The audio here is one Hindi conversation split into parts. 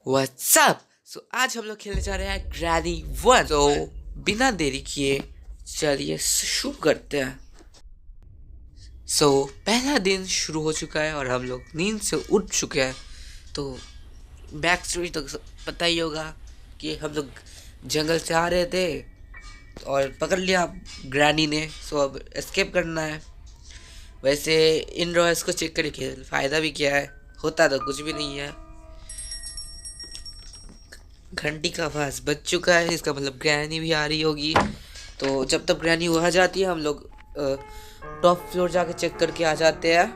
व्हाट्सअप। सो आज हम लोग खेलने जा रहे हैं ग्रैनी वन। तो बिना देरी किए चलिए शुरू करते हैं। पहला दिन शुरू हो चुका है और हम लोग नींद से उठ चुके हैं। तो बैक स्टोरी तो पता ही होगा कि हम लोग जंगल से आ रहे थे और पकड़ लिया ग्रैनी ने। सो अब एस्केप करना है। वैसे इन रॉयल्स को चेक करके फ़ायदा भी क्या है, होता तो कुछ भी नहीं है। घंटी का आवाज बज चुका है, इसका मतलब ग्रैनी भी आ रही होगी। तो जब तक ग्रैनी वहाँ जाती है हम लोग टॉप फ्लोर जाके चेक करके आ जाते हैं।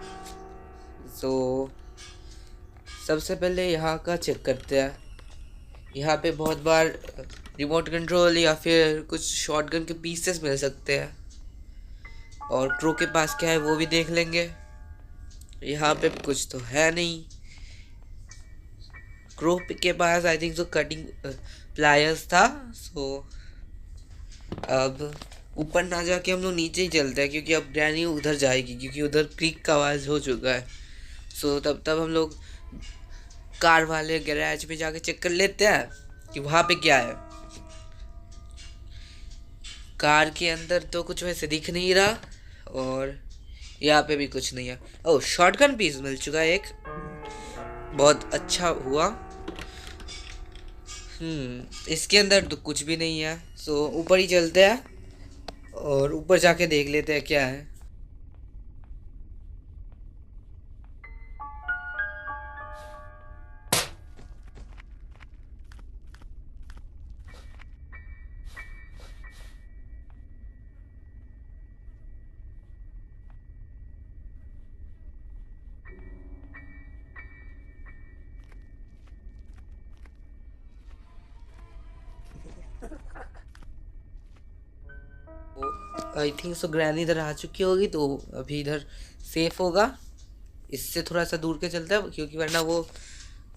तो सबसे पहले यहाँ का चेक करते हैं। यहाँ पे बहुत बार रिमोट कंट्रोल या फिर कुछ शॉटगन के पीसेस मिल सकते हैं। और क्रो के पास क्या है वो भी देख लेंगे। यहाँ पे कुछ तो है नहीं। क्रो के पास आई थिंक तो कटिंग प्लायर्स था। सो अब ऊपर ना जाके हम लोग नीचे ही चलते हैं, क्योंकि अब ग्रैनी उधर जाएगी, क्योंकि उधर क्रिक का आवाज़ हो चुका है। सो तब हम लोग कार वाले गैराज में जाके चेक कर लेते हैं कि वहाँ पे क्या है। कार के अंदर तो कुछ वैसे दिख नहीं रहा और यहाँ पे भी कुछ नहीं है। ओह, शॉटगन पीस मिल चुका है एक, बहुत अच्छा हुआ। इसके अंदर तो कुछ भी नहीं है। सो ऊपर ही चलते हैं और ऊपर जाके देख लेते हैं क्या है। आई थिंक सो ग्रैनी इधर आ चुकी होगी, तो अभी इधर सेफ होगा। इससे थोड़ा सा दूर के चलता है, क्योंकि वरना वो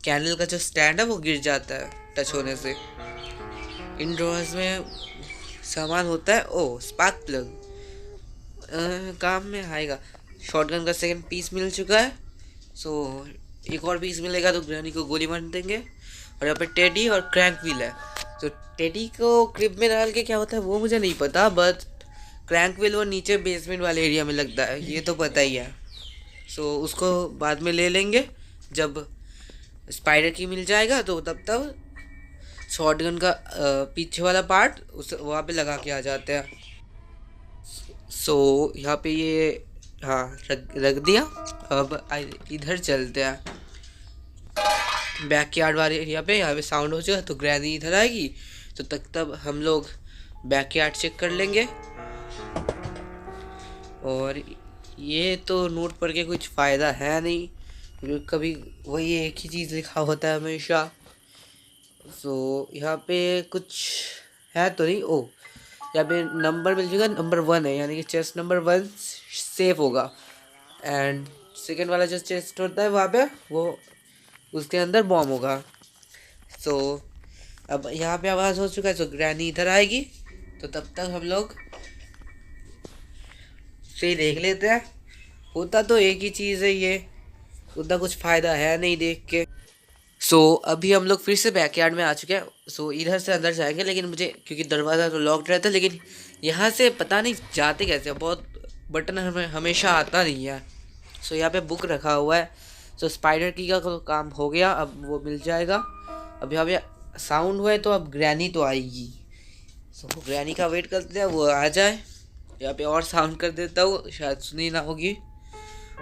कैंडल का जो स्टैंड है वो गिर जाता है टच होने से। इन ड्रॉर्स में सामान होता है। ओ, स्पार्क प्लग काम में आएगा। शॉटगन का सेकंड पीस मिल चुका है। सो एक और पीस मिलेगा तो ग्रैनी को गोली मार देंगे। और यहाँ पे टेडी और क्रैंक व्हील है। तो टेडी को क्रिब में डाल के क्या होता है वो मुझे नहीं पता, बट क्रैंक व्हील वो नीचे बेसमेंट वाले एरिया में लगता है, ये तो पता ही है। सो उसको बाद में ले लेंगे जब स्पाइडर की मिल जाएगा। तो तब शॉटगन का पीछे वाला पार्ट उस वहाँ पे लगा के आ जाते हैं। सो यहाँ पे ये, हाँ, रख दिया। अब इधर चलते हैं बैक यार्ड वाले एरिया पे। यहाँ पे साउंड हो जाएगा तो ग्रैनी इधर आएगी। तो तब हम लोग बैक यार्ड चेक कर लेंगे। और ये तो नोट पढ़ के कुछ फ़ायदा है नहीं, क्योंकि कभी वही एक ही चीज़ लिखा होता है हमेशा। सो यहाँ पे कुछ है तो नहीं। ओ, यहाँ पे नंबर मिल जाएगा, नंबर 1 है, यानी कि चेस्ट नंबर 1 सेफ होगा। एंड सेकेंड वाला जो चेस्ट होता है वहाँ पे वो उसके अंदर बॉम्ब होगा। सो अब यहाँ पे आवाज़ हो चुका है, तो ग्रैनी इधर आएगी। तो तब तक हम लोग से देख लेते हैं। होता तो एक ही चीज़ है, ये उतना कुछ फ़ायदा है नहीं देख के। अभी हम लोग फिर से बैकयार्ड में आ चुके हैं। इधर से अंदर जाएंगे, लेकिन मुझे क्योंकि दरवाज़ा तो लॉक्ड रहता है, लेकिन यहाँ से पता नहीं जाते कैसे, बहुत बटन हमें हमेशा आता नहीं है। यहाँ पे बुक रखा हुआ है। स्पाइडर की का तो काम हो गया, अब वो मिल जाएगा। अब यहाँ पे साउंड हुआ है तो अब ग्रैनी तो आएगी। ग्रैनी का वेट करते हैं, वो आ जाए। यहाँ पे और साउंड कर देता हूँ, शायद सुनी ना होगी।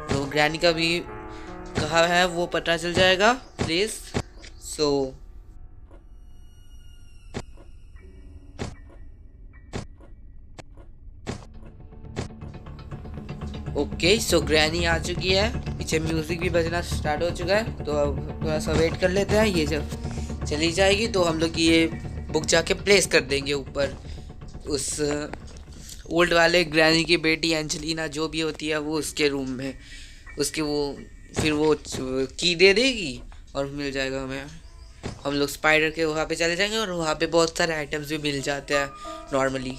तो ग्रैनी का भी कहाँ है वो पता चल जाएगा प्लीज। ओके, ग्रैनी आ चुकी है। पीछे म्यूजिक भी बजना स्टार्ट हो चुका है। तो अब थोड़ा सा वेट कर लेते हैं। ये जब चली जाएगी तो हम लोग ये बुक जाके प्लेस कर देंगे ऊपर उस ओल्ड वाले ग्रैनी की बेटी एंजेलिना जो भी होती है वो उसके रूम में। उसके वो फिर वो की दे देगी और मिल जाएगा हमें। हम लोग स्पाइडर के वहाँ पे चले जाएंगे और वहाँ पे बहुत सारे आइटम्स भी मिल जाते हैं नॉर्मली।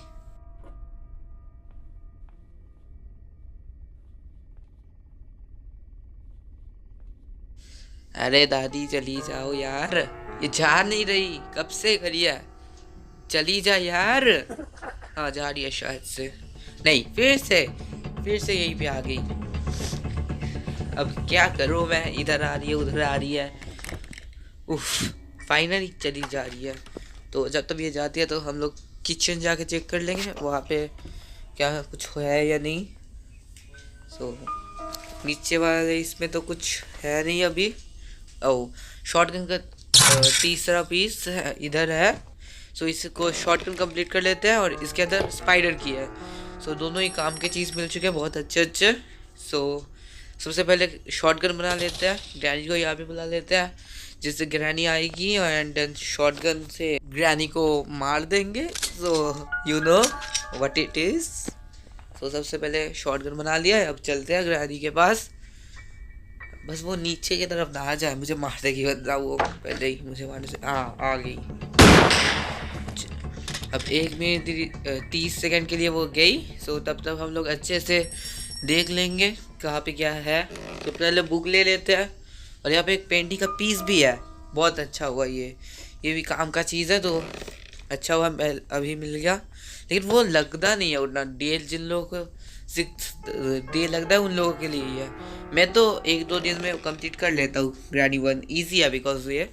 अरे दादी चली जाओ यार, ये जा नहीं रही, कब से खड़ी है, चली जा यार। हाँ जा रही है शायद से, नहीं फिर से यहीं पे आ गई। अब क्या करूँ मैं, इधर आ रही है उधर आ रही है। उफ, फाइनली चली जा रही है। तो जब तक ये जाती है तो हम लोग किचन जाके चेक कर लेंगे वहाँ पे क्या कुछ है या नहीं। सो नीचे वाले इसमें तो कुछ है नहीं अभी। ओ शॉटगन का तीसरा पीस इधर है। सो इसको शॉटगन कंप्लीट कर लेते हैं और इसके अंदर स्पाइडर की है। सो दोनों ही काम के चीज़ मिल चुके हैं, बहुत अच्छे। सो सबसे पहले शॉटगन बना लेते हैं, ग्रैनी को यहाँ पे बुला लेते हैं जिससे ग्रैनी आएगी एंड देन शॉटगन से ग्रैनी को मार देंगे। So you know what it is. So सबसे पहले शॉटगन बना लिया है, अब चलते हैं ग्रैनी के पास। बस वो नीचे की तरफ ना जाए, मुझे मार देगी बदला वो पहले ही मुझे मारने से। आ गई। अब 1 मिनट 30 सेकंड के लिए वो गई। सो तब तक हम लोग अच्छे से देख लेंगे कहाँ पे क्या है। तो पहले बुक ले लेते हैं और यहाँ पे एक पेंटिंग का पीस भी है, बहुत अच्छा हुआ ये भी काम का चीज़ है तो अच्छा हुआ अभी मिल गया। लेकिन वो लगता नहीं है उतना, डेल जिन लोगों को 6 डे लगता है उन लोगों के लिए ही है। मैं तो 1-2 दिन में कंप्लीट कर लेता हूँ ग्रैनी 1, ईजी है बिकॉज ये।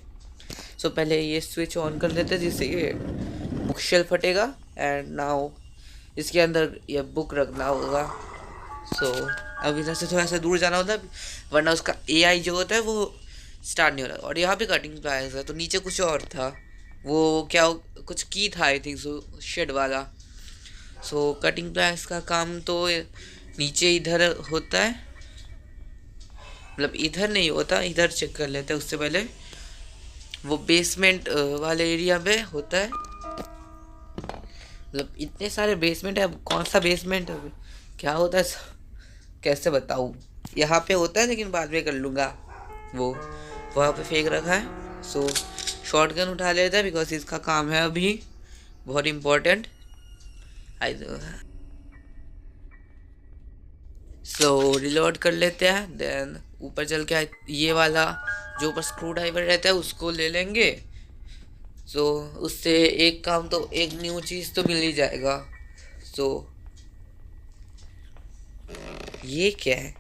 सो पहले ये स्विच ऑन कर देते हैं जिससे ये बुक शेल्फ फटेगा एंड नाउ इसके अंदर ये बुक रखना होगा। सो अब इधर से थोड़ा सा दूर जाना होता है वरना उसका एआई जो होता है वो स्टार्ट नहीं हो रहा। और यहाँ पे कटिंग प्लायर्स है, तो नीचे कुछ और था, वो क्या कुछ की था आई थिंक सो, शेड वाला। सो कटिंग प्लायर्स का काम तो नीचे इधर होता है, मतलब इधर नहीं होता, इधर चेक कर लेते हैं उससे पहले। वो बेसमेंट वाले एरिया में होता है, मतलब इतने सारे बेसमेंट है, अब कौन सा बेसमेंट है क्या होता है कैसे बताऊँ। यहाँ पे होता है लेकिन बाद में कर लूँगा, वो वहाँ पे फेंक रखा है। सो शॉटगन उठा लेता है बिकॉज इसका काम है अभी बहुत इम्पोर्टेंट। सो रिलोड कर लेते हैं, देन ऊपर चल के ये वाला जो ऊपर स्क्रू ड्राइवर रहता है उसको ले लेंगे। सो उससे एक काम तो एक न्यू चीज़ तो मिल ही जाएगा। सो ये क्या है,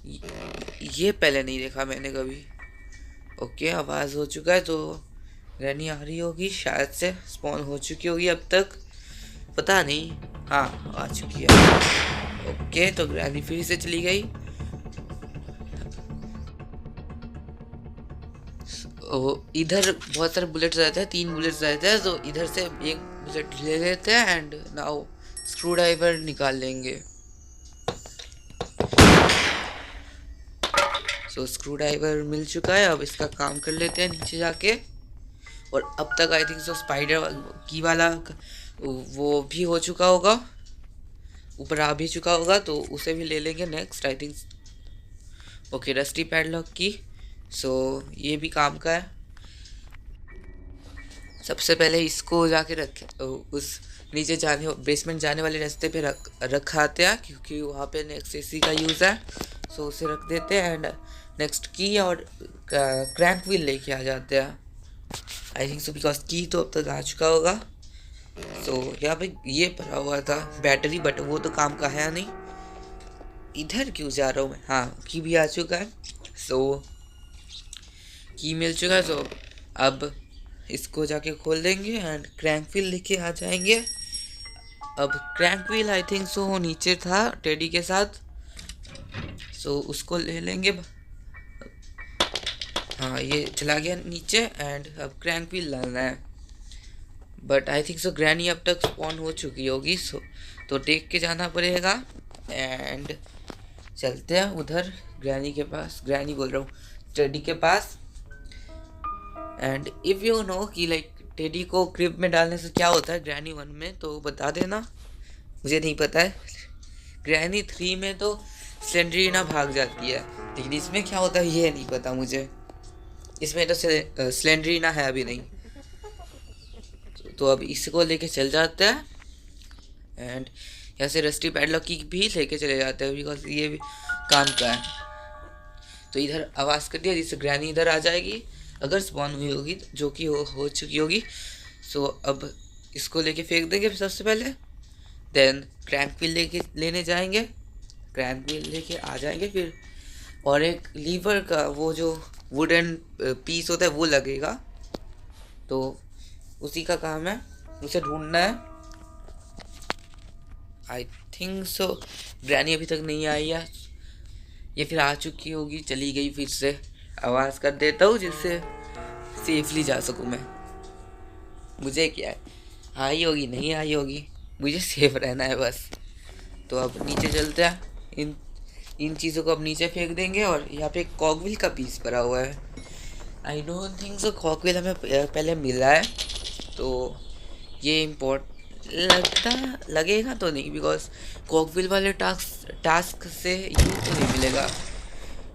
ये पहले नहीं देखा मैंने कभी। ओके आवाज़ हो चुका है तो ग्रैनी आ रही होगी शायद से, स्पॉन हो चुकी होगी अब तक, पता नहीं। हाँ आ चुकी है। ओके तो ग्रैनी फिर से चली गई। इधर बहुत सारे बुलेट्स रहते हैं, 3 बुलेट्स रहते हैं, तो इधर से एक बुलेट ले लेते हैं एंड नाउ स्क्रू ड्राइवर निकाल लेंगे। सो स्क्रू ड्राइवर मिल चुका है, अब इसका काम कर लेते हैं नीचे जाके। और अब तक आई थिंक सो स्पाइडर की वाला वो भी हो चुका होगा, ऊपर आ भी चुका होगा, तो उसे भी ले लेंगे next I think. Okay rusty padlock की। सो ये भी काम का है। सबसे पहले इसको जाके उस नीचे जाने बेसमेंट जाने वाले रास्ते पे रखाते हैं क्योंकि वहाँ पे नेक्स्ट एसी का यूज़ है। सो उसे रख देते हैं एंड नेक्स्ट की और क्रैंक व्हील लेके आ जाते हैं आई थिंक सो बिकॉज की तो अब तक आ चुका होगा। सो यहाँ पे ये भरा हुआ था बैटरी, बट वो तो काम का है नहीं। इधर क्यों जा रहा हूँ मैं, हाँ की भी आ चुका है। सो की मिल चुका है, तो अब इसको जाके खोल देंगे एंड क्रैंक व्हील लेके आ जाएंगे। अब क्रैंक व्हील आई थिंक सो नीचे था टेडी के साथ, सो उसको ले लेंगे। हाँ ये चला गया नीचे एंड अब क्रैंक व्हील लाना है, but I think so granny अब तक स्पॉन हो चुकी होगी। सो तो देख के जाना पड़ेगा एंड चलते हैं उधर ग्रैनी के पास, ग्रैनी बोल रहा हूँ टेडी के पास। एंड इफ़ यू नो कि लाइक टेडी को क्रिब में डालने से क्या होता है ग्रैनी 1 में तो बता देना, मुझे नहीं पता है। ग्रैनी 3 में तो स्लेंडरीना भाग जाती है, लेकिन इसमें क्या होता है ये नहीं पता मुझे। इसमें तो स्लेंडरीना है अभी नहीं, तो अब इसको लेके चल जाते हैं एंड यहाँ से रस्टी पैडलॉक की भी लेके चले जाते हैं बिकॉज ये भी काम का है। तो इधर आवाज़ कर दिया जिससे ग्रैनी इधर आ जाएगी अगर स्पॉन हुई होगी, जो कि हो चुकी होगी। सो अब इसको लेके फेंक देंगे सबसे पहले, देन क्रैंक व्हील लेने जाएंगे, क्रैंक व्हील लेके आ जाएंगे फिर, और एक लीवर का वो जो वुडन पीस होता है वो लगेगा, तो उसी का काम है, उसे ढूंढना है। आई थिंक सो ग्रैनी अभी तक नहीं आई है, ये फिर आ चुकी होगी, चली गई फिर से। आवाज़ कर देता हूँ जिससे सेफली जा सकूँ मैं। मुझे क्या है, आई होगी नहीं आई होगी, मुझे सेफ रहना है बस। तो अब नीचे चलते हैं, इन चीज़ों को अब नीचे फेंक देंगे। और यहाँ पे एक कॉकविल का पीस पड़ा हुआ है। आई डोंट थिंक सो कॉकविल हमें पहले मिला है, तो ये लगेगा तो नहीं, बिकॉज कॉकविल वाले टास्क से यूँ तो नहीं मिलेगा,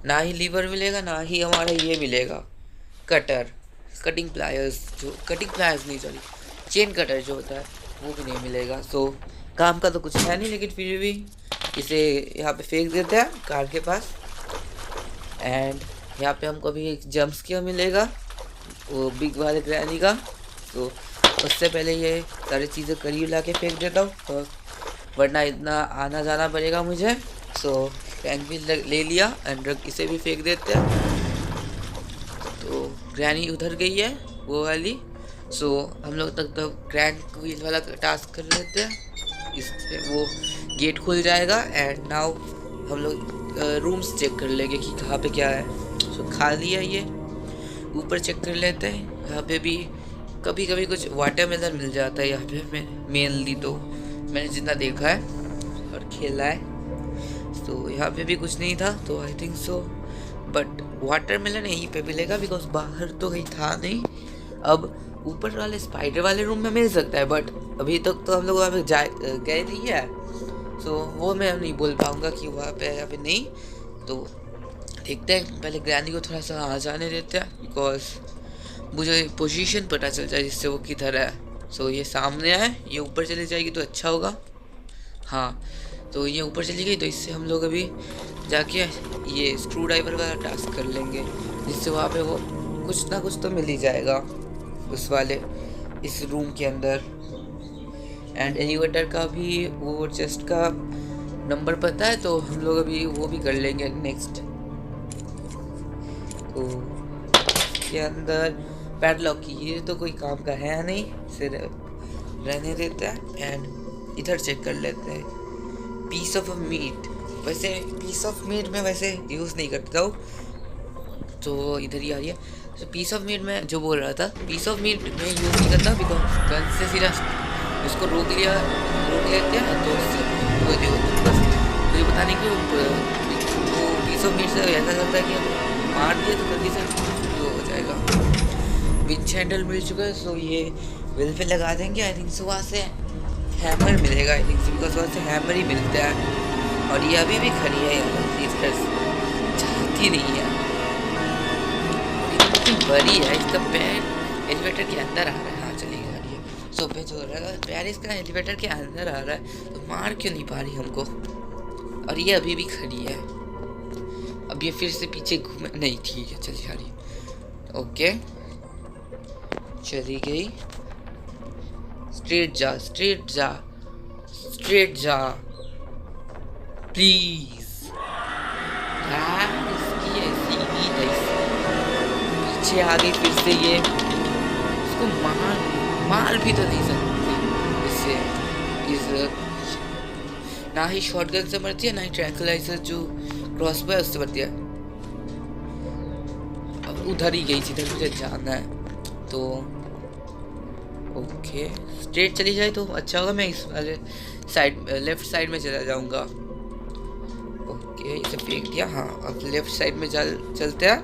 ना ही लीवर मिलेगा, ना ही हमारा ये मिलेगा कटिंग प्लायर्स नहीं, सॉरी, चेन कटर जो होता है वो भी नहीं मिलेगा। सो काम का तो कुछ है नहीं, लेकिन फिर भी इसे यहाँ पे फेंक देते हैं कार के पास। एंड यहाँ पे हमको अभी एक जंप स्केयर मिलेगा वो बिग वाले ग्रैनी का, तो उससे पहले ये सारी चीज़ें करीब ला के फेंक देता हूँ, तो वरना इतना आना जाना पड़ेगा मुझे। सो क्रैंक भी ले लिया एंड इसे भी फेंक देते हैं। तो ग्रैनी उधर गई है वो वाली। सो हम लोग तक क्रैंक व्हील वाला टास्क कर लेते हैं, इससे वो गेट खुल जाएगा। एंड नाउ हम लोग रूम्स चेक कर लेंगे कि कहाँ पे क्या है। सो खाली है ये, ऊपर चेक कर लेते हैं। यहाँ पे भी कभी कभी कुछ वाटरमेलन मिल जाता है यहाँ पे, मेनली तो मैंने जितना देखा है और खेला है। तो यहाँ पे भी कुछ नहीं था, तो आई थिंक सो बट वाटरमेलन यहीं पे मिलेगा, बिकॉज बाहर तो कहीं था नहीं। अब ऊपर वाले स्पाइडर वाले रूम में मिल सकता है, बट अभी तक तो हम लोग वहाँ पे गए नहीं है, सो वो मैं नहीं बोल पाऊँगा कि वहाँ पे है या फिर नहीं। तो देखते हैं, पहले ग्रैनी को थोड़ा सा आ जाने देते हैं, बिकॉज मुझे पोजीशन पता चल जाए जिससे वो किधर है। सो ये सामने है, ये ऊपर चली जाएगी तो अच्छा होगा। हाँ, तो ये ऊपर चली गई, तो इससे हम लोग अभी जाके ये स्क्रू ड्राइवर वाला टास्क कर लेंगे, जिससे वहाँ पे वो कुछ ना कुछ तो मिल ही जाएगा उस वाले इस रूम के अंदर। एंड एलिवेटर का भी वो चेस्ट का नंबर पता है, तो हम लोग अभी वो भी कर लेंगे नेक्स्ट। तो इसके अंदर पैडलॉक की ये तो कोई काम का है नहीं, सिर्फ रहने देते हैं। एंड इधर चेक कर लेते हैं पीस ऑफ मीट। वैसे पीस ऑफ मीट में वैसे यूज़ नहीं करता हूँ, तो इधर ही आ रही है। तो पीस ऑफ मीट में जो बोल रहा था, पीस ऑफ मीट में यूज़ नहीं करता, बिकॉज गन से सीधा उसको रोक लेते हैं, तो उससे वो जो बस मुझे पता नहीं क्यों वो पीस ऑफ मीट से ऐसा करता है कि मार दिया तो जल्दी से वो हो जाएगा। विंच हैंडल मिल चुका है, सो ये व्हील पे लगा देंगे। आई थिंक सो वहाँ से हैमर मिलेगा, आई थिंक सो, बिकॉज वहाँ से हैमर ही मिलता है। और ये अभी भी खड़ी है इधर, चाहती नहीं है, इतनी बड़ी है, इसका पैर एलिवेटर के अंदर आ रहा है। हाँ चली जा रही है, सो पे जो पैर इसका एलिवेटर के अंदर आ रहा है, तो मार क्यों नहीं पा रही हमको। और ये अभी भी खड़ी है, अब ये फिर से पीछे घूम नहीं, ठीक है चली जा रही है। ओके चली गई, स्ट्रेट जा स्ट्रेट जा स्ट्रेट जा प्लीज। यार इसकी ऐसी नींद है, पीछे आ गई फिर से ये, इसको मार भी तो नहीं सकती इससे, ना ही शॉटगन से मरती है, ना ही ट्रैंकुलाइजर जो क्रॉसबो है उससे मरती है। अब उधर ही गई जिधर मुझे जाना है, तो ओके स्ट्रेट चली जाए तो अच्छा होगा। मैं इस वाले साइड लेफ्ट साइड में चला जाऊंगा। ओके इसे फेंक दिया। हाँ अब लेफ्ट साइड में चलते हैं।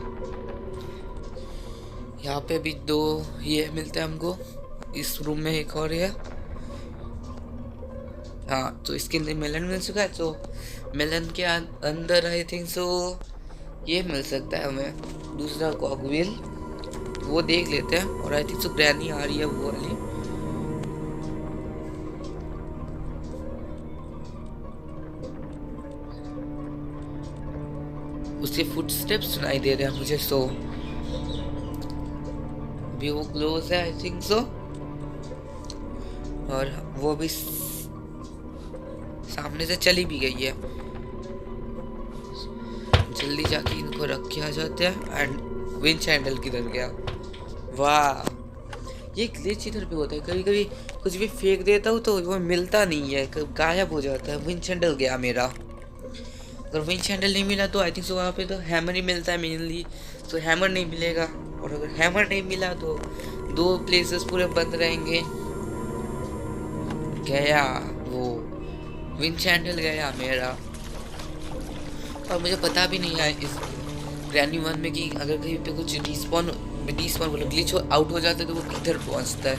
यहाँ पे भी दो ये मिलते हैं हमको, इस रूम में एक और है। हाँ तो इसके लिए मेलन मिल चुका है, तो मेलन के अंदर आई थिंक सो ये मिल सकता है हमें दूसरा कॉकविल, वो देख लेते हैं। और आई थिंक सो ग्रैनी आ रही है वो वाली, उसके फुटस्टेप्स सुनाई दे रहे हैं मुझे। सो अभी वो क्लोज है, आई थिंक सो। और वो भी सामने से चली भी गई है। जल्दी जाके इनको रख के आ जाते हैं। एंड विंच हैंडल किधर गया? वाह, ये ग्लिच इधर पे होता है। कभी कभी कुछ भी फेंक देता हूँ तो वो मिलता नहीं है, गायब हो जाता है। विंच हैंडल गया मेरा। अगर विंच हैंडल नहीं मिला तो आई थिंक सो वहाँ पे तो हैमर ही मिलता है मेनली। तो हैमर नहीं मिलेगा, और अगर हैमर नहीं मिला तो 2 प्लेसेस पूरे बंद रहेंगे। गया वो विंच हैंडल गया मेरा। और मुझे पता भी नहीं है इस ग्रैनी 1 में कि अगर कहीं पे कुछ डिस्पॉन बोलो ग्लिच आउट हो जाता है तो वो किधर पहुंचता है।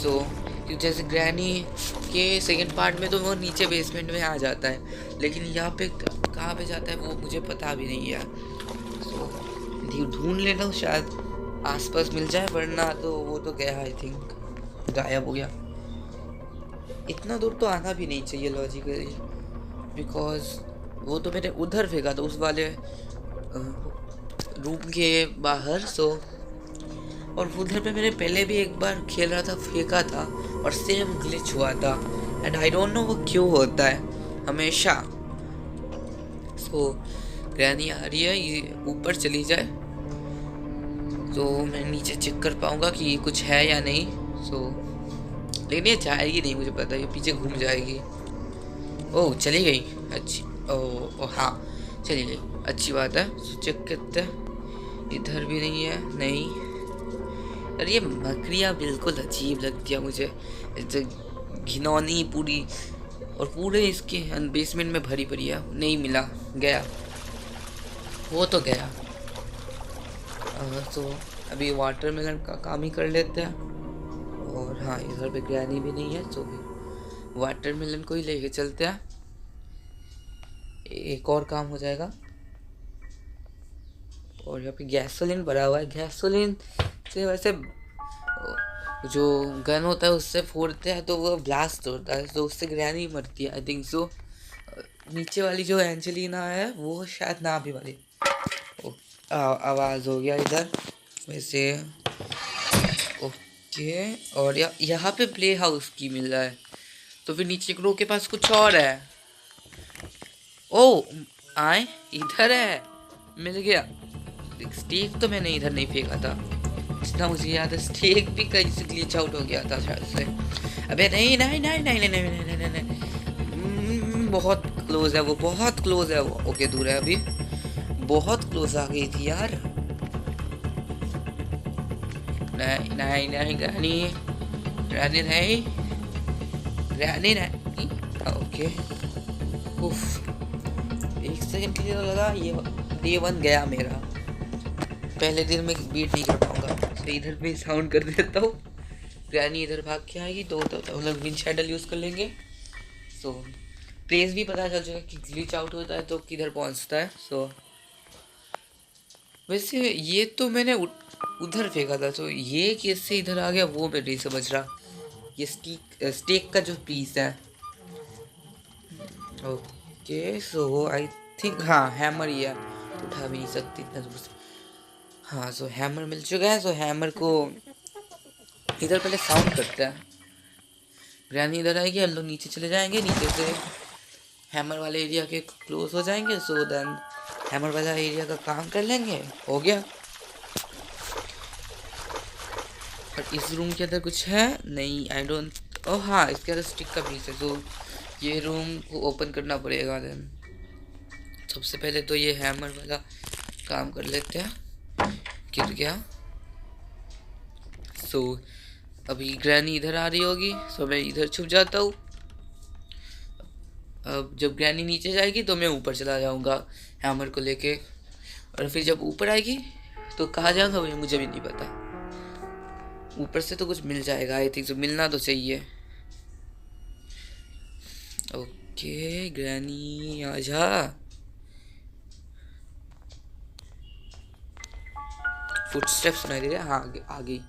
सो जैसे ग्रैनी के सेकंड पार्ट में तो वो नीचे बेसमेंट में आ जाता है, लेकिन यहाँ पे कहाँ पे जाता है वो मुझे पता भी नहीं है। सो ढूंढ लेना, शायद आसपास मिल जाए, वरना तो वो तो गया, आई थिंक गायब हो गया। इतना दूर तो आना भी नहीं चाहिए लॉजिकली, बिकॉज वो तो मैंने उधर फेंका था उस वाले रूम के बाहर। सो और उधर पे मैंने पहले भी एक बार खेल रहा था, फेंका था और सेम ग्लिच हुआ था। एंड आई डोंट नो वो क्यों होता है हमेशा। सो ग्रैनी आ रही है, ये ऊपर चली जाए तो मैं नीचे चेक कर पाऊंगा कि कुछ है या नहीं। सो लेकिन ये जाएगी नहीं, मुझे पता है ये पीछे घूम जाएगी। ओह चली गई, अच्छी। ओ हाँ चली गई, अच्छी बात है। सो चेक करते हैं, इधर भी नहीं है। नहीं, अरे ये बकरियाँ बिल्कुल अजीब लगती है मुझे, घिनौनी पूरी, और पूरे इसके बेसमेंट में भरी पड़ी है। नहीं मिला, गया वो तो गया। तो अभी वाटरमेलन का काम ही कर लेते हैं। और हाँ, इधर पे ग्रैनी भी नहीं है, तो फिर वाटरमेलन को ही लेके चलते हैं, एक और काम हो जाएगा। और यहाँ पे गैसोलीन भरा हुआ है। गैसोलीन से वैसे जो गन होता है उससे फोड़ते हैं तो वो ब्लास्ट होता है, तो उससे ग्रैनी मरती है, आई थिंक सो। नीचे वाली जो एंजेलिना है वो शायद ना भी वाली। आवाज़ हो गया इधर वैसे। ओके, और यहाँ पे प्ले हाउस की मिल रहा है, तो फिर नीचे रो के पास कुछ और है। ओ आए, इधर है, मिल गया। स्टेक तो मैंने इधर नहीं फेंका था, जितना मुझे याद है। स्टेक भी कहीं से ग्लिच आउट हो गया था शायद से। अबे नहीं नहीं नहीं नहीं नहीं नहीं नहीं नहीं नहीं, बहुत क्लोज है वो, बहुत क्लोज है वो। ओके दूर है अभी, बहुत क्लोज आ गई थी यार। नहीं नहीं नहीं, ग्रैनी ग्रैनी नहीं, ग्रैनी नहीं। ओके, उफ, 1 सेकंड के लिए तो लगा ये वन गया मेरा। पहले दिन में बीट नहीं कर पाऊंगा, तो इधर भी साउंड कर देता हूँ। ग्रैनी इधर भाग के आएगी तो हम लोग विंच हैंडल यूज़ कर लेंगे। सो प्लेस भी पता चल जाएगा कि ग्लिच आउट होता है तो किधर पहुँचता है। सो वैसे ये तो मैंने उधर फेंका था, तो ये कैसे इधर आ गया वो मैं नहीं समझ रहा। ये स्टेक का जो पीस है। ओके, सो आई थिंक हाँ हैमर ही है, उठा भी नहीं सकती इतना दूर से। हाँ, सो हैमर मिल चुका है। सो हैमर को इधर पहले साउंड करते हैं। ग्रैनी इधर आएगी, हम लोग नीचे चले जाएंगे, नीचे से हैमर वाले एरिया के क्लोज हो जाएंगे। सो देन हैमर वाला एरिया का काम कर लेंगे, हो गया। पर इस रूम के अंदर कुछ है नहीं, आई डोंट। ओह हाँ, इसके अंदर स्टिक का पीस है, तो ये रूम को ओपन करना पड़ेगा। देन सबसे पहले तो ये हैमर वाला काम कर लेते हैं। गिर गया। सो अभी ग्रैनी इधर आ रही होगी, सो मैं इधर छुप जाता हूँ। अब जब ग्रैनी नीचे जाएगी तो मैं ऊपर चला जाऊँगा हैमर को लेके, और फिर जब ऊपर आएगी तो कहाँ जाऊँगा मुझे भी नहीं पता। ऊपर से तो कुछ मिल जाएगा, आई थिंक, तो मिलना तो चाहिए। ओके ग्रैनी आजा। फुटस्टेप्स सुनाई दे रहे हैं, हाँ आ गई।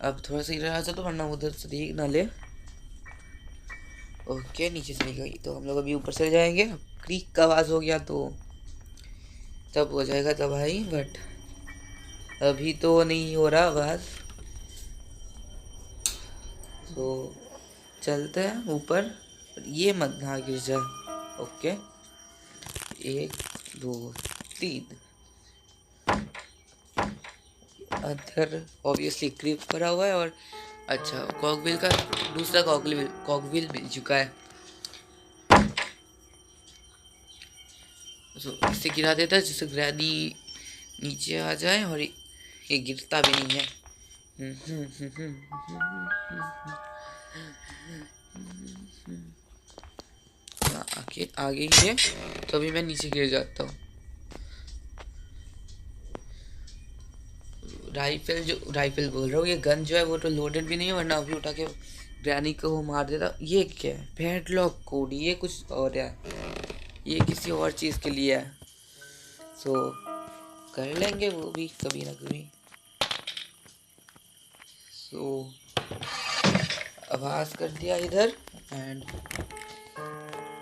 अब थोड़ा सा इधर आ जा, तो वरना उधर से देख ना ले। ओके नीचे चली गई, तो हम लोग अभी ऊपर चले जाएंगे। क्रीक का आवाज़ हो गया तो तब हो जाएगा तबाही, बट अभी तो नहीं हो रहा आवाज़। तो चलते हैं ऊपर, ये मत ना गिर जाए। ओके, 1 2 3। अंदर ऑब्वियसली क्रिप भरा हुआ है, और अच्छा कॉकव्हील का दूसरा कॉकव्हील कॉकव्हील मिल चुका है। तो इसे गिरा देता है जिससे ग्रैनी नीचे आ जाए, और ये गिरता भी नहीं है। आगे आगे ही है, तो अभी मैं नीचे गिर जाता हूँ। राइफल बोल रहा हूँ, ये गन जो है वो तो लोडेड भी नहीं है, वरना अभी उठा के ग्रैनी को वो मार देता। ये क्या है? पैडलॉक कोड, ये कुछ और है, ये किसी और चीज़ के लिए है। सो कर लेंगे वो भी कभी ना कभी। सो आवाज़ कर दिया इधर, एंड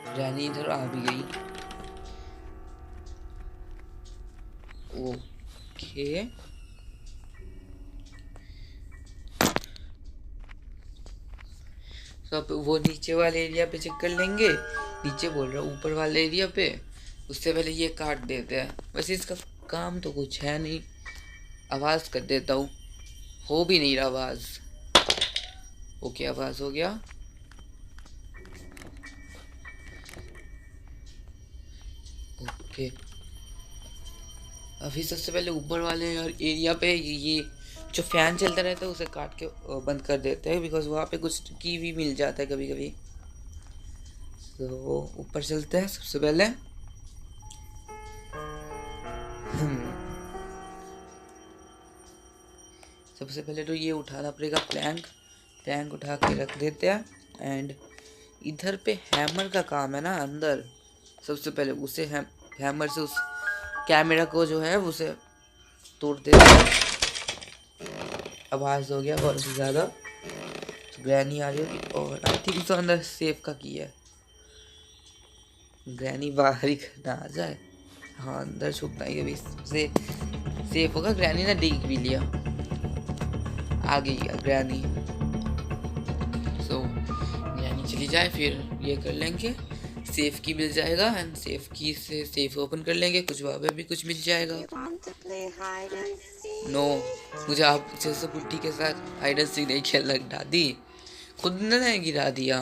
ग्रैनी इधर आ भी गई। ओके, तो अब वो नीचे वाले एरिया पे चेक कर लेंगे। नीचे बोल रहा हूँ, ऊपर वाले एरिया पे। उससे पहले ये काट देते हैं। वैसे इसका काम तो कुछ है नहीं। आवाज़ कर देता हूँ, हो भी नहीं रहा आवाज़। ओके, आवाज़ हो गया। ओके, अभी सबसे पहले ऊपर वाले एरिया पे ये जो फैन चलता रहता है उसे काट के बंद कर देते हैं, बिकॉज वहाँ पे कुछ की भी मिल जाता है कभी कभी। तो ऊपर चलते हैं सबसे पहले। सबसे पहले तो ये उठाना पड़ेगा प्लैंक उठा के रख देते हैं। एंड इधर पे हैमर का काम है ना अंदर। सबसे पहले उसे हैमर से उस कैमरा को जो है उसे तोड़ देते हैं। आवाज़ हो गया बहुत ज़्यादा, तो ग्रैनी आ रही होगी, और आई थिंक तो अंदर सेफ का की है। ग्रैनी बाहर ही ना आ जाए। हाँ, अंदर छुपना ही अभी से सेफ होगा। ग्रैनी ने देख भी लिया, आ गई ग्रैनी। सो ग्रैनी चली जाए, फिर ये कर लेंगे, सेफ की मिल जाएगा, एंड सेफ की से सेफ ओपन कर लेंगे। कुछ वहाँ पे भी कुछ मिल जाएगा। नो, मुझे आप जैसे बुट्टी के साथ हाइड एंड सीक नहीं खेलना दादी। खुद ने गिरा दिया,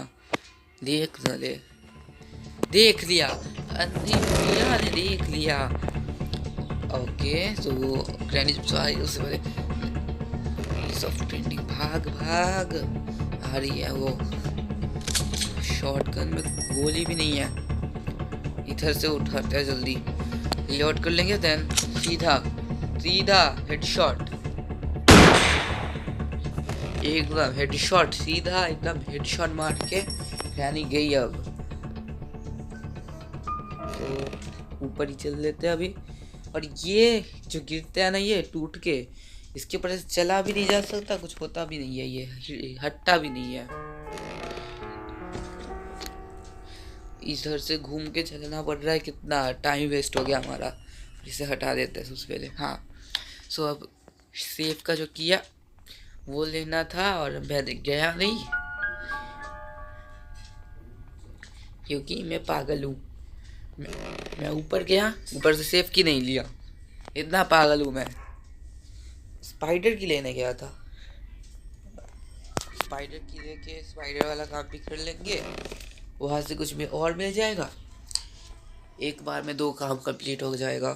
देख न ले, देख लिया, अंधी भैया ने देख लिया। ओके, तो ग्रैनी जब आई उससे पहले सॉफ्ट ट्रेंडिंग भाग भाग आ रही है। वो शॉटगन में गोली भी नहीं है। इधर से उठाते हैं, जल्दी रिलोड कर लेंगे, देन सीधा सीधा हेडशॉट। एकदम हेडशॉट, सीधा एकदम हेडशॉट मार के ग्रैनी गई। अब तो ऊपर ही चल लेते हैं अभी। और ये जो गिरते हैं ना, ये टूट के इसके ऊपर से चला भी नहीं जा सकता, कुछ होता भी नहीं है, ये हटता भी नहीं है। इधर से घूम के चलना पड़ रहा है, कितना टाइम वेस्ट हो गया हमारा। इसे हटा देते हैं सबसे पहले। हाँ, सो अब सेफ का जो किया वो लेना था, और मैं गया नहीं क्योंकि मैं पागल हूँ। मैं ऊपर गया, ऊपर से सेफ की नहीं लिया, इतना पागल हूँ मैं। स्पाइडर की लेने गया था, स्पाइडर की लेके स्पाइडर वाला काम भी कर लेंगे, वहाँ से कुछ में और मिल जाएगा। एक बार में 2 काम कंप्लीट हो जाएगा।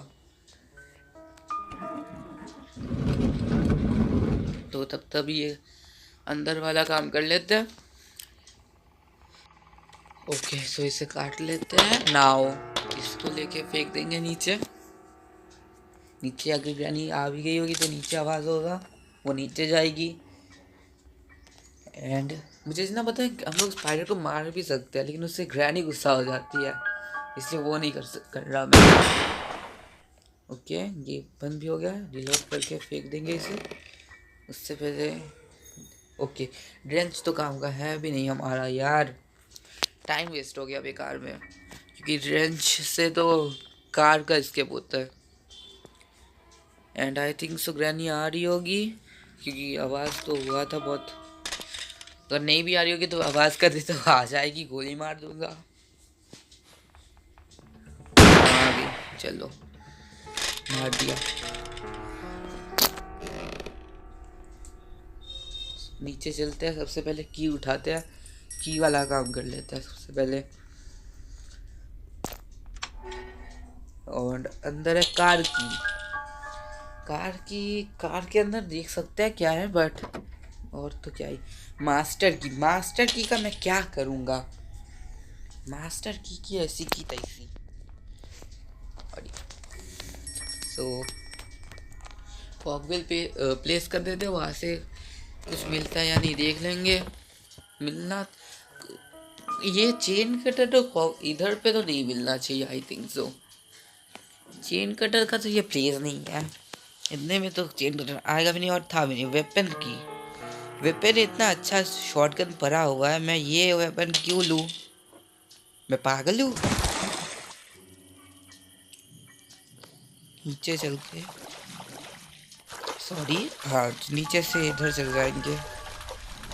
तो तब ये अंदर वाला काम कर लेते हैं। ओके, सो इसे काट लेते हैं। नाउ इसको लेके फेंक देंगे नीचे। नीचे अगर ग्रैनी आ भी गई होगी तो नीचे आवाज़ होगा, वो नीचे जाएगी। एंड मुझे इतना पता है हम लोग स्पाइडर को मार भी सकते हैं, लेकिन उससे ग्रैनी गुस्सा हो जाती है, इसलिए वो नहीं कर रहा मैं। ओके, ये बंद भी हो गया, रिलोड करके फेंक देंगे इसे। उससे पहले ओके, ड्रेंच तो काम का है भी नहीं हमारा यार, टाइम वेस्ट हो गया बेकार में, क्योंकि ड्रेंच से तो कार का स्केप होता है। And I think so granny आ रही होगी, क्योंकि आवाज़ तो हुआ था बहुत। अगर नहीं भी आ रही होगी तो आवाज़ कर दी तो आ जाएगी, गोली मार दूंगा। आ गई, चलो मार दिया। नीचे चलते हैं, सबसे पहले की उठाते हैं, की वाला काम कर लेते हैं सबसे पहले। और अंदर है कार की। कार के अंदर देख सकते हैं क्या है, बट और तो क्या ही। मास्टर की का मैं क्या करूँगा, मास्टर की ऐसी की तैसी। सो फॉगवेल पे प्लेस कर देते, वहाँ से कुछ मिलता है या नहीं देख लेंगे। मिलना ये चेन कटर तो इधर पे तो नहीं मिलना चाहिए, आई थिंक सो। चेन कटर का तो ये प्लेस नहीं है, इतने में तो चेन कटर आएगा भी नहीं और था भी नहीं। वेपन इतना अच्छा शॉटगन पड़ा हुआ है, मैं ये वेपन क्यों लूँ, मैं पागल हूँ। नीचे चल के, सॉरी हाँ नीचे से इधर चल जाएंगे,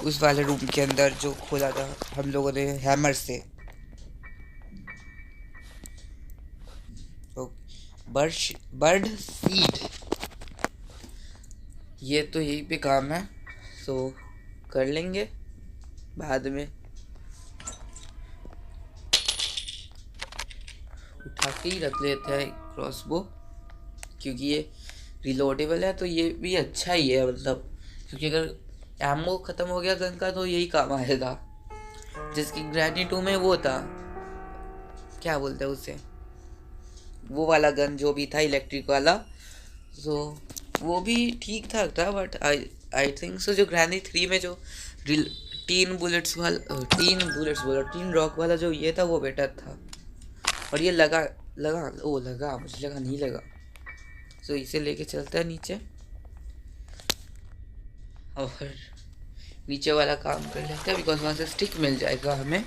उस वाले रूम के अंदर जो खोला था हम लोगों ने हैमर से। तो बर्ड सीड, ये तो यही पे काम है, सो कर लेंगे बाद में। उठा के ही रख लेते हैं क्रॉसबो, क्योंकि ये रिलोडेबल है तो ये भी अच्छा ही है, मतलब क्योंकि अगर एमओ ख़त्म हो गया गन का तो यही काम आएगा। जिसकी ग्रैनी 2 में वो था, क्या बोलते हैं उसे, वो वाला गन जो भी था इलेक्ट्रिक वाला, तो वो भी ठीक ठाक था। बट आई थिंक सो जो ग्रैनी 3 में जो तीन रॉक वाला जो ये था वो बेटर था। और ये लगा मुझे लगा नहीं लगा। तो इसे लेके चलता है नीचे, और नीचे वाला काम कर लेते हैं, बिकॉज वहाँ से स्टिक मिल जाएगा हमें।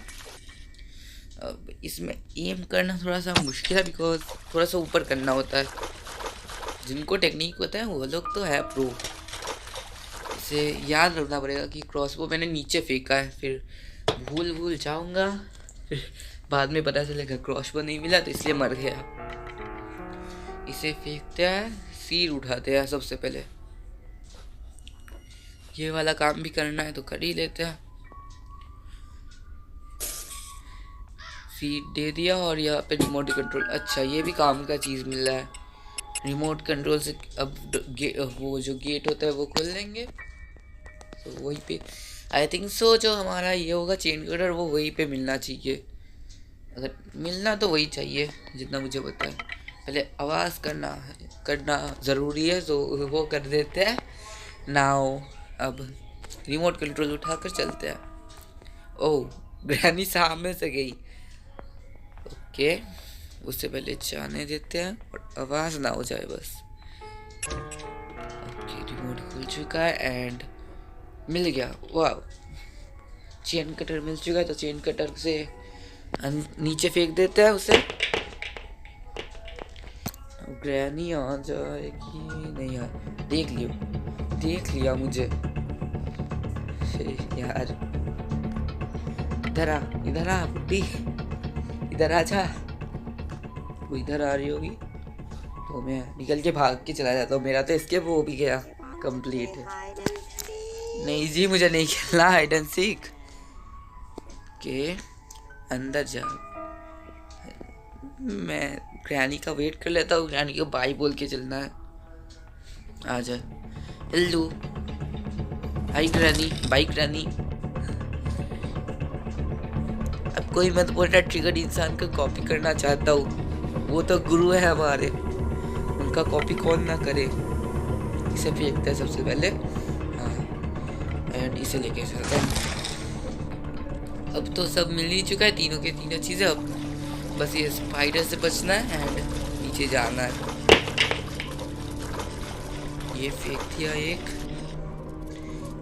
अब इसमें एम करना थोड़ा सा मुश्किल है, बिकॉज थोड़ा सा ऊपर करना होता है। जिनको टेक्निक होता है वो लोग तो है प्रो। इसे याद रखना पड़ेगा कि क्रॉसबो मैंने नीचे फेंका है, फिर भूल जाऊँगा, फिर बाद में पता चलेगा क्रॉसबो नहीं मिला तो इसलिए मर गया। इसे फेंकते हैं, सीड उठाते हैं सबसे पहले। ये वाला काम भी करना है तो कर ही लेते हैं। सीड दे दिया, और यहाँ पे रिमोट कंट्रोल, अच्छा ये भी काम का चीज़ मिल रहा है। रिमोट कंट्रोल से अब वो जो गेट होता है वो खोल लेंगे। तो वहीं पे आई थिंक सो जो हमारा ये होगा चेन कटर, वो वहीं पे मिलना चाहिए। अगर मिलना तो वही चाहिए जितना मुझे पता है। पहले आवाज़ करना ज़रूरी है, तो वो कर देते हैं नाउ। अब रिमोट कंट्रोल उठाकर चलते हैं। ओह ग्रैनी सामने से गई, ओके उससे पहले जाने देते हैं और आवाज़ ना हो जाए बस। ओके रिमोट खुल चुका है एंड मिल गया, वाह चेन कटर मिल चुका है। तो चेन कटर से नीचे फेंक देते हैं उसे। ग्रैनी आ जाएगी नहीं यार, देख लिया मुझे यार। इधर आ बुड्ढी, इधर आ जा। वो इधर आ रही होगी तो मैं निकल के भाग के चला जाता हूँ। मेरा तो एस्केप हो भी गया कंप्लीट। नहीं जी मुझे नहीं खेलना हाइड एंड सीक के अंदर जा। मैं ग्रैनी का वेट कर लेता हूँ, ग्रैनी को बाई बोल के चलना है। आ जा hello, hi granny, by granny. अब कोई मत बोल रहा ट्रिगर इंसान को कॉपी करना चाहता हूँ, वो तो गुरु है हमारे, उनका कॉपी कौन ना करे। इसे फेंकते हैं सबसे पहले, हाँ एंड इसे लेके चलते हैं। अब तो सब मिल ही चुका है, तीनों के तीनों चीज़ें। अब बस ये स्पाइडर से बचना है एंड नीचे जाना है। ये फेंक दिया एक,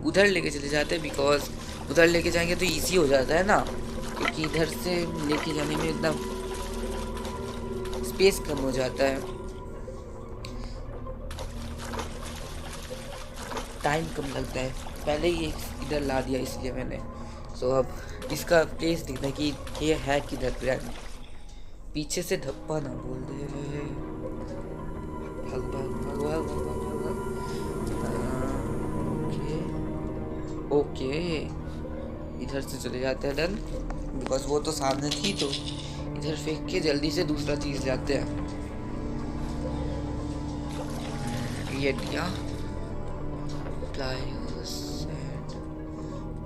उधर लेके चले जाते हैं, बिकॉज उधर लेके जाएंगे तो इजी हो जाता है ना, क्योंकि इधर से लेके जाने में एकदम स्पेस कम हो जाता है। टाइम कम लगता है। पहले ही इधर ला दिया इसलिए मैंने। सो अब इसका प्लेस दिखता है कि ये है किधर ग्रैनी। पीछे से धप्पा ना बोल दे। भाग भाग भाग भाग भाग भाग भाग। ओके इधर से चले जाते हैं डन, बिकॉज वो तो सामने थी तो इधर फेंक के जल्दी से दूसरा चीज जाते हैं। ये दिया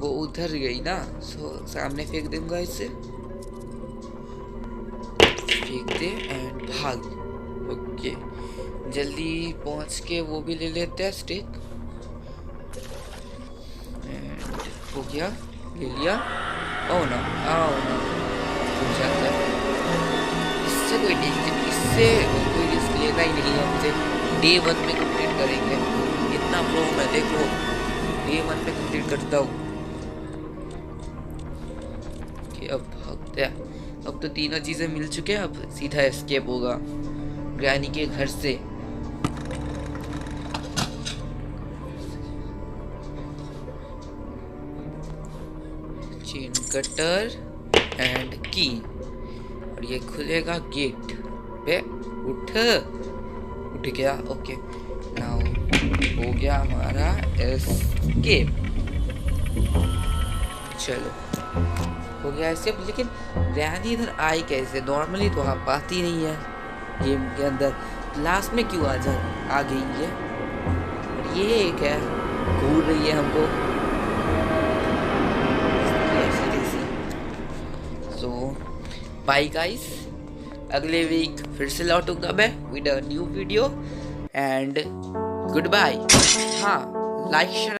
वो उधर गई ना, सो सामने फेंक दूंगा इससे, फेंक दे एंड भाग। ओके जल्दी पहुंच के वो भी ले लेते हैं स्टिक। एंड हो गया, ले लिया। ओ ना हो जाता है। इससे कोई टेंशन, इससे कोई रिस्क लेना ही नहीं है हमसे। डे 1 में कंप्लीट करेंगे, इतना प्रो मैं देखो डे 1 में कंप्लीट करता हूँ। अब भागते हैं। अब तो तीनों चीजें मिल चुके हैं, अब सीधा एस्केप होगा ग्रैनी के घर से। चेन कटर एंड की, और ये खुलेगा गेट पे। उठ गया। ओके नाउ हो गया हमारा एस्केप। चलो हो गया एस्केप। लेकिन ग्रैनी इधर आई कैसे? नॉर्मली तो आप आती नहीं है गेम के अंदर, लास्ट में क्यों आ गई है? और ये एक है घूर रही है हमको। सो बाय गाइस, अगले वीक फिर से लौटूंगा मैं with a new video and good bye. हाँ लाइक